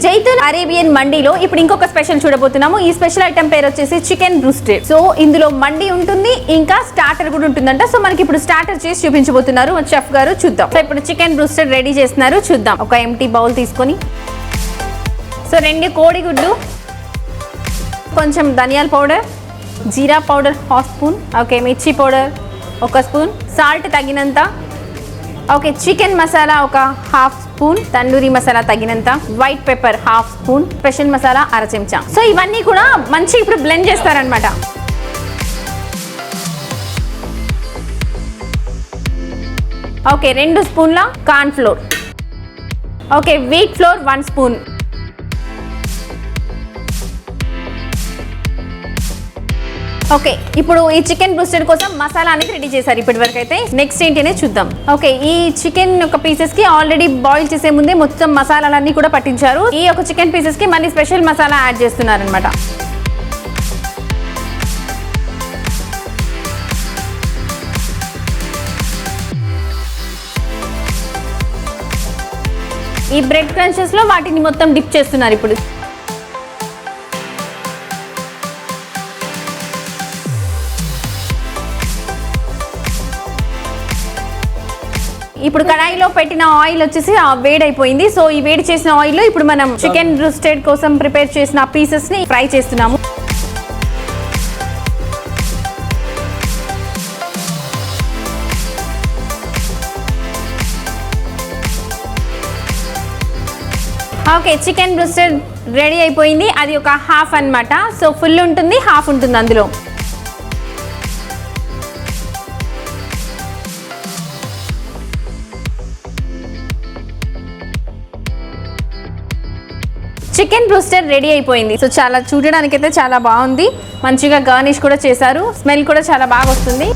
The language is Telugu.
జైతున్ అరేబియన్ మండీలో ఇప్పుడు ఇంకొక స్పెషల్ చూడబోతున్నాము. ఈ స్పెషల్ ఐటమ్ పేరు వచ్చేసి చికెన్ బ్రూస్టెడ్. సో ఇందులో మండీ ఉంటుంది, ఇంకా స్టార్టర్ కూడా ఉంటుందంట. సో మనకి ఇప్పుడు స్టార్టర్ చేసి చూపించబోతున్నారు చెఫ్ గారు. చూద్దాం. సో ఇప్పుడు చికెన్ బ్రూస్టెడ్ రెడీ చేస్తున్నారు. చూద్దాం. ఒక ఎంటీ బౌల్ తీసుకొని, సో 2 కోడిగుడ్డు, కొంచెం ధనియాల పౌడర్, జీరా పౌడర్ 1/2 స్పూన్, ఓకే మిర్చి పౌడర్ 1 స్పూన్, సాల్ట్ తగినంత, okay chicken masala 1/2 spoon, tandoori masala తగినంత, white pepper 1/2 spoon, special masala 1/2 చెంచా. సో ఇవన్నీ కూడా మంచిగా ఇప్పుడు బ్లెండ్ చేస్తారనమాట. ఓకే 2 స్పూన్ల corn flour, okay wheat flour 1 spoon, okay ఇప్పుడు ఈ చికెన్ బ్రూస్టెడ్ కోసం మసాలా అనేది రెడీ చేశారు ఇప్పటి వరకు అయితే. నెక్స్ట్ ఏంటి అనేది చూద్దాం. ఓకే ఈ చికెన్ ఒక పీసెస్ కి ఆల్రెడీ బాయిల్ చేసే ముందే మొత్తం మసాలాలన్నీ కూడా పట్టించారు. ఈ ఒక చికెన్ పీసెస్ కి మళ్ళీ స్పెషల్ మసాలా యాడ్ చేస్తున్నారు అనమాట. ఈ బ్రెడ్ క్రంచెస్ లో వాటిని మొత్తం డిప్ చేస్తున్నారు ఇప్పుడు. ఇప్పుడు కడాయిలో పెట్టిన ఆయిల్ వచ్చేసి వేడైపోయింది. సో ఈ వేడి చేసిన ఆయిల్ లో ఇప్పుడు మనం చికెన్ బ్రూస్టెడ్ కోసం ప్రిపేర్ చేసిన పీసెస్ ని ఫ్రై చేస్తున్నాము. ఓకే చికెన్ బ్రూస్టెడ్ రెడీ అయిపోయింది. అది ఒక హాఫ్ అన్నమాట. సో ఫుల్ ఉంటుంది, హాఫ్ ఉంటుంది అందులో. చికెన్ బ్రూస్టెడ్ రెడీ అయిపోయింది. సో చాలా చూడడానికైతే చాలా బాగుంది. మంచిగా గార్నిష్ కూడా చేశారు. స్మెల్ కూడా చాలా బాగా వస్తుంది.